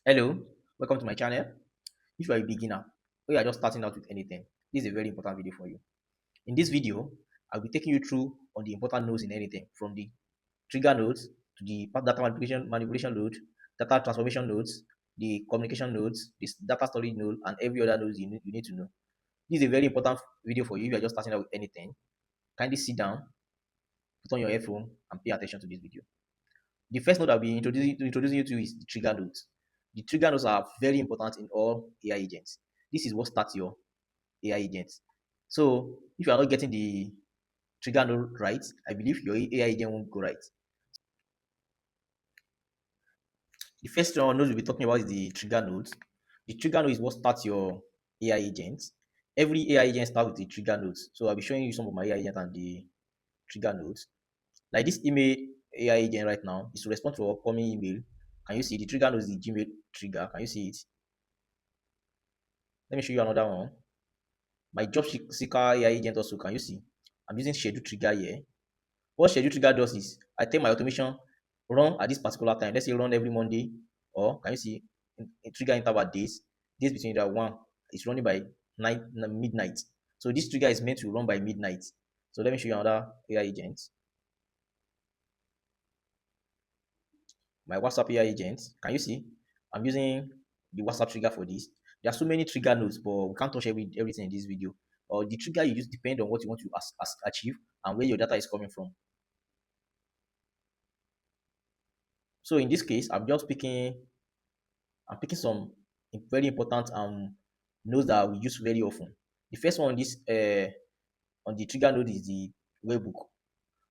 Hello, welcome to my channel. If you are a beginner or you are just starting out with anything, this is a very important video for you. In this video, I'll be taking you through on the important nodes in anything, from the trigger nodes to the data manipulation node, data transformation nodes, the communication nodes, this data storage node, and every other node you need to know. This is a very important video for you if you are just starting out with anything. Kindly sit down, put on your earphone, and pay attention to this video. The first node I'll be introducing you to is the trigger nodes. The trigger nodes are very important in all AI agents. This is what starts your AI agents. So if you are not getting the trigger node right, I believe your AI agent won't go right. The first node we'll be talking about is the trigger nodes. The trigger node is what starts your AI agents. Every AI agent starts with the trigger nodes. So I'll be showing you some of my AI agents and the trigger nodes. Like this email AI agent right now is to respond to upcoming email. Can you see the trigger node is the Gmail trigger? Can you see it? Let me show you another one. My job seeker AI agent also, can you see? I'm using schedule trigger here. What schedule trigger does is I tell my automation run at this particular time. Let's say run every Monday, or can you see a trigger interval days between that one is running by midnight. So this trigger is meant to run by midnight. So let me show you another AI agent. My WhatsApp AI agent. Can you see? I'm using the WhatsApp trigger for this. There are so many trigger nodes, but we can't touch everything in this video. Or the trigger you use depend on what you want to achieve and where your data is coming from. So in this case, I'm picking some very important nodes that we use very often. The first one on the trigger node is the webhook.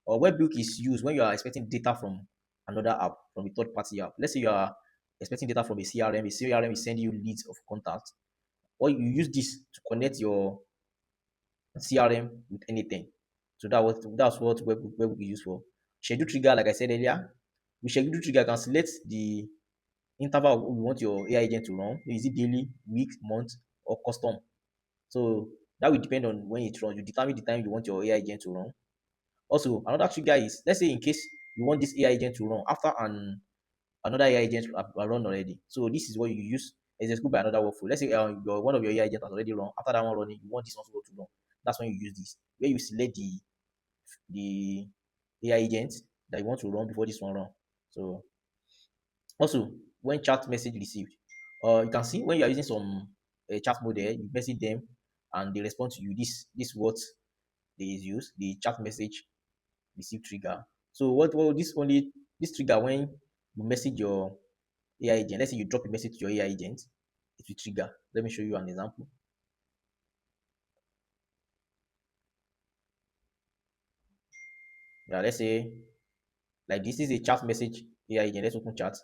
Or webhook is used when you are expecting data from another app, from a third party app. Let's say you are expecting data from a CRM is sending you leads of contact, or you use this to connect your CRM with anything. So that's what webhook is used for. Schedule trigger, like I said earlier, with schedule trigger, you can select the interval we want your AI agent to run. Is it daily, week, month, or custom? So that will depend on when it runs. You determine the time you want your AI agent to run. Also, another trigger is, let's say in case you want this AI agent to run after another AI agent have run already. So this is what you use execute by another workflow. Let's say one of your AI agent has already run. After that one running, you want this one to run. That's when you use this, where you select the AI agent that you want to run before this one run. So also, when chat message received, you can see when you are using some chat mode there, you message them and they respond to you. This what they use the chat message receive trigger. So what this trigger when you message your AI agent. Let's say you drop a message to your AI agent, it will trigger. Let me show you an example. Now let's say like this is a chat message AI agent. Let's open chat.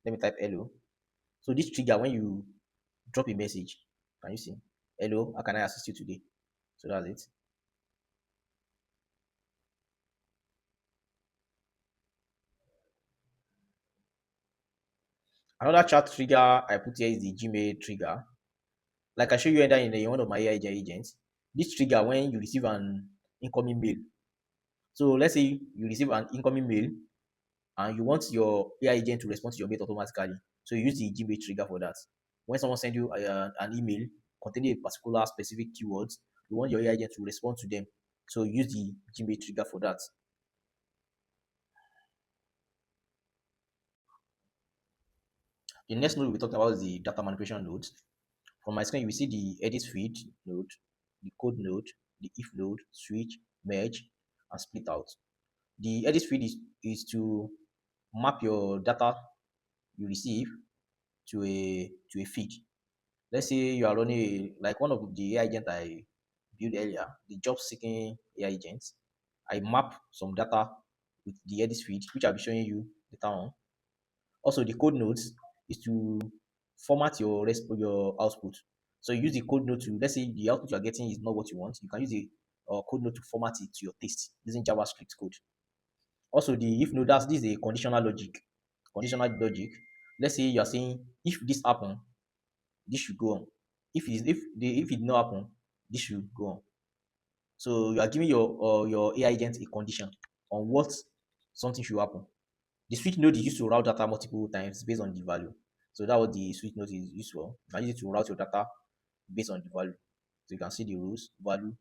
Let me type hello. So this trigger when you drop a message, can you see? Hello, how can I assist you today? So that's it. Another chat trigger I put here is the Gmail trigger. Like I show you in one of my AI agents. This trigger when you receive an incoming mail. So let's say you receive an incoming mail and you want your AI agent to respond to your mail automatically. So you use the Gmail trigger for that. When someone sends you an email containing a particular specific keywords, you want your AI agent to respond to them. So use the Gmail trigger for that. The next node we're talking about is the data manipulation node. From my screen, you will see the edit feed node, the code node, the if node, switch, merge, and split out. The edit feed is to map your data you receive to a feed. Let's say you are running like one of the AI agent I built earlier, the job seeking AI agents. I map some data with the edit feed, which I'll be showing you later on. Also, the code nodes is to format your output. So you use the code node to, let's say the output you are getting is not what you want. You can use the code node to format it to your taste using JavaScript code. Also, the if node, this is a conditional logic. Conditional logic. Let's say you are saying if this happen, this should go on. If it did not happen, this should go on. So you are giving your AI agent a condition on what something should happen. The switch node is used to route data multiple times based on the value. So that what the switch node is used for. You can use it to route your data based on the value. So you can see the rules value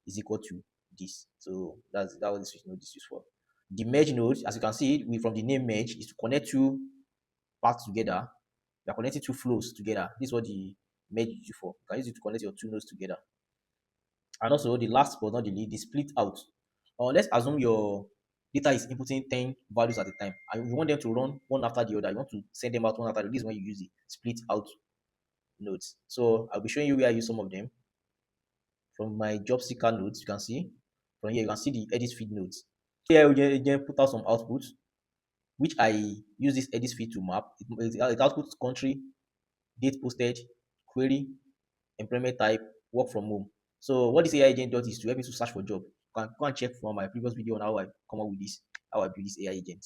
is equal to this. So that what the switch node is used for. The merge node, as you can see, we from the name merge is to connect two paths together. You are connecting two flows together. This is what the merge is used for. You can use it to connect your two nodes together. And also the last but not the least, the split out. Let's assume your data is inputting 10 values at a time and you want them to run one after the other. You want to send them out one after the other. This is when you use the split out nodes. So I'll be showing you where I use some of them. From my job seeker nodes, you can see. From here, you can see the edit feed nodes. Here, we then put out some outputs, which I use this edit feed to map. It outputs country, date posted, query, employment type, work from home. So what this AI agent does is to help me to search for job. You can go and check from my previous video on how I come up with this, how I build this AI agent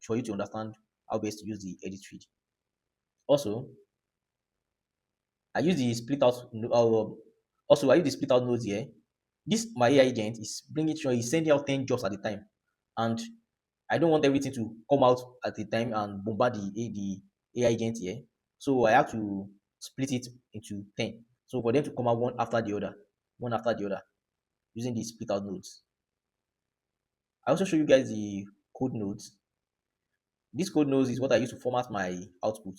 for you to understand how best to use the edit feed. Also, I use the split out. Also, I use the split out nodes here. This my AI agent is bringing sure he's sending out 10 jobs at a time, and I don't want everything to come out at a time and bombard the AI agent here. So I have to split it into 10. So for them to come out one after the other, using the split out nodes. I also show you guys the code nodes. This code nodes is what I use to format my output.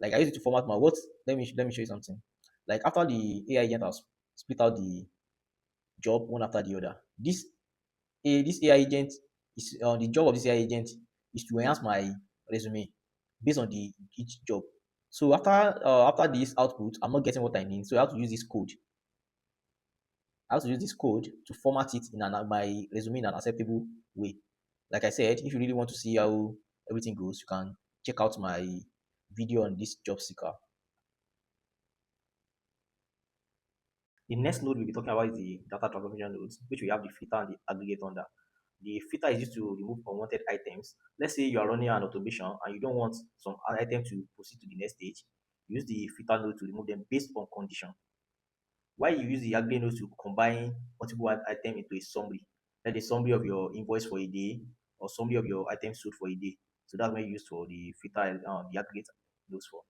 Like I use it to format my what? Let me show you something. Like after the AI agent has split out the job one after the other, this AI agent is the job of this AI agent is to enhance my resume based on the each job. So after this output, I'm not getting what I need. So I have to use this code. I have to use this code to format it in my resume in an acceptable way. Like I said, if you really want to see how everything goes, you can check out my video on this job seeker. The next node we'll be talking about is the data transformation nodes, which we have the filter and the aggregate under. The filter is used to remove unwanted items. Let's say you are running an automation and you don't want some item to proceed to the next stage. Use the filter node to remove them based on condition. Why you use the aggregate node to combine multiple items into a summary, like a summary of your invoice for a day or summary of your items sold for a day. So that's what you use for the filter, the aggregate nodes for.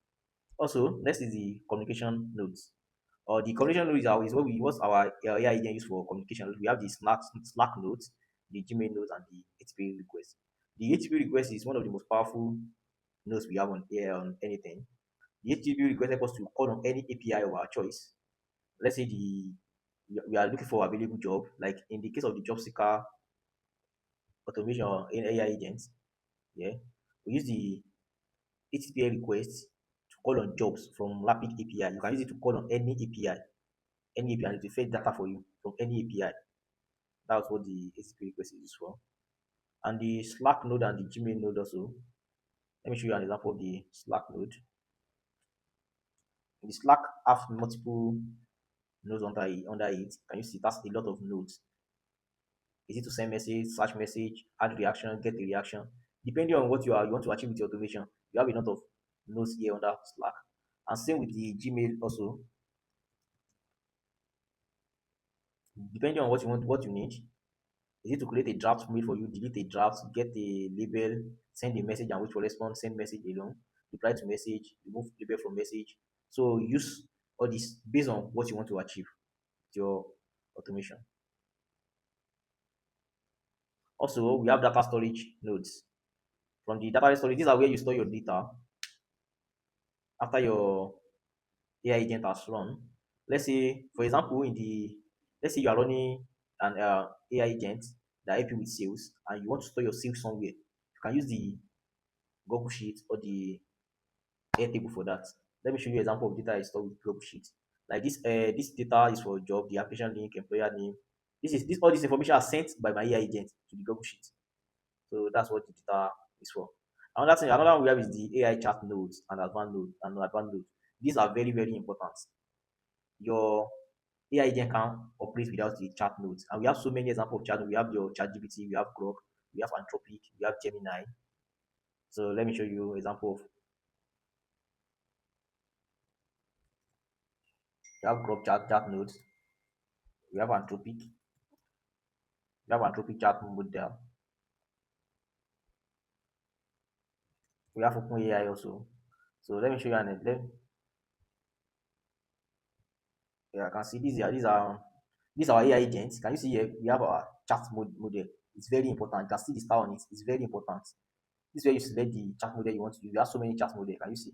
Also, next is the communication nodes. Or the communication node is what our AI agent use for communication. We have the Slack nodes, the Gmail nodes, and the HTTP request. The HTTP request is one of the most powerful nodes we have on here on anything. The HTTP request helps us to call on any API of our choice. Let's say we are looking for available job, like in the case of the job seeker automation in AI agents. Yeah, we use the HTTP request to call on jobs from Rapid API. You can use it to call on any API, and it will fetch data for you from any API. That's what the HTTP request is used for. And the Slack node and the Gmail node also. Let me show you an example of the Slack node. The Slack has multiple nodes under it. Can you see that's a lot of nodes? Is it to send message, search message, add reaction, get a reaction? Depending on what you want to achieve with your automation, you have a lot of nodes here under Slack. And same with the Gmail also. Depending on what you need, is it to create a draft mail for you, delete a draft, get a label, send a message and wait for response, send message alone, reply to message, remove label from message. So use all this based on what you want to achieve with your automation. Also, we have data storage nodes. From the data storage, these are where you store your data after your AI agent has run. Let's say, for example, let's say you are running an AI agent that help you with sales, and you want to store your sales somewhere. You can use the Google Sheet or the Airtable for that. Let me show you an example of data I store with Google Sheet. Like this data is for job, the application link, employer name. This all this information are sent by my AI agent to the Google Sheet. So that's what the data is for. Another one we have is the AI chat nodes and advanced nodes. These are very, very important. Your AI agent can operate without the chat nodes. And we have so many examples of chat nodes. We have your ChatGPT, we have Grok, we have Anthropic, we have Gemini. So let me show you an example of we have Grok chat nodes, we have Anthropic chat model, we have OpenAI also. So let me show you yeah, I can see these are our AI agents. Can you see here? We have our chat model. It's very important. You can see the star on it. It's very important. This is where you select the chat model you want to use. We have so many chat model. Can you see?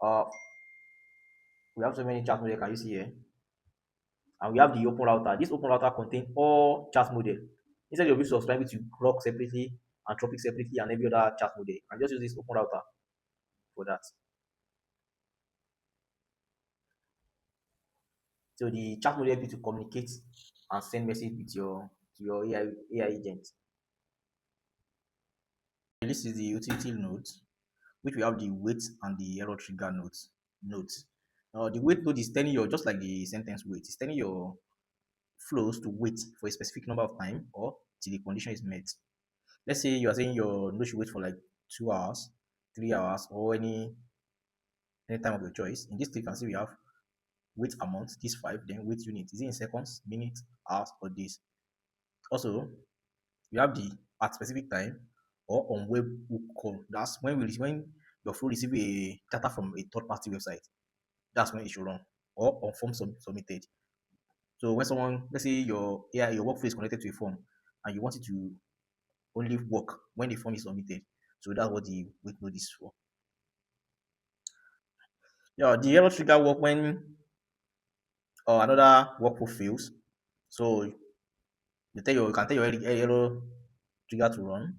Uh, we have so many chat model. Can you see here? And we have the open router. This open router contains all chat model. Instead of you subscribing to Grok separately, Anthropic separately, and every other chat model, and just use this open router for that. So the chat model help you to communicate and send message with your to your AI agent. This is the utility node, which we have the wait and the error trigger nodes. The wait node is telling you just like the sentence wait, it's telling your flows to wait for a specific number of time or till the condition is met. Let's say you are saying your node should wait for like 2 hours, 3 hours, or any time of your choice. In this case, you can see we have wait amount, this five, then wait unit. Is it in seconds, minutes, hours, or days? Also, we have the at specific time or on webhook call. That's when your flow receive a data from a third party website. That's when it should run or on form submitted. So when someone, let's say your workflow is connected to a form and you want it to only work when the form is submitted. So that's what the wait node is for. Yeah, the error trigger work when another workflow fails. So you can tell your error trigger to run.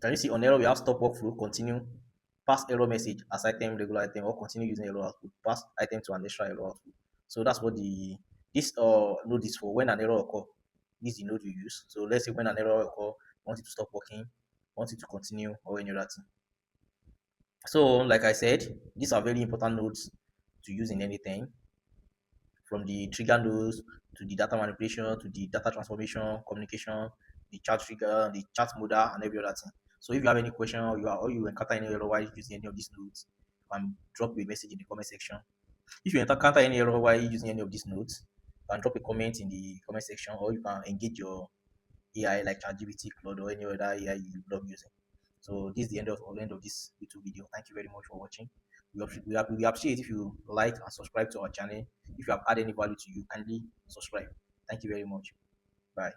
Can you see on error we have stop workflow, continue, pass error message as item, regular item, or continue using error output, pass item to an extra error output. So that's what this node is for when an error occur. This is the node you use. So let's say when an error occur, want it to stop working, want it to continue, or any other thing. So like I said, these are very important nodes to use in anything, from the trigger nodes to the data manipulation to the data transformation, communication, the chat trigger, the chat model, and every other thing. So if you have any question or you encounter any error while using any of these nodes, you can drop a message in the comment section. If you encounter any error while using any of these nodes, you can drop a comment in the comment section, or you can engage your AI like ChatGPT, Claude, or any other AI you love using. So this is the end of this YouTube video. Thank you very much for watching. We appreciate if you like and subscribe to our channel. If you have added any value to you, kindly subscribe. Thank you very much. Bye.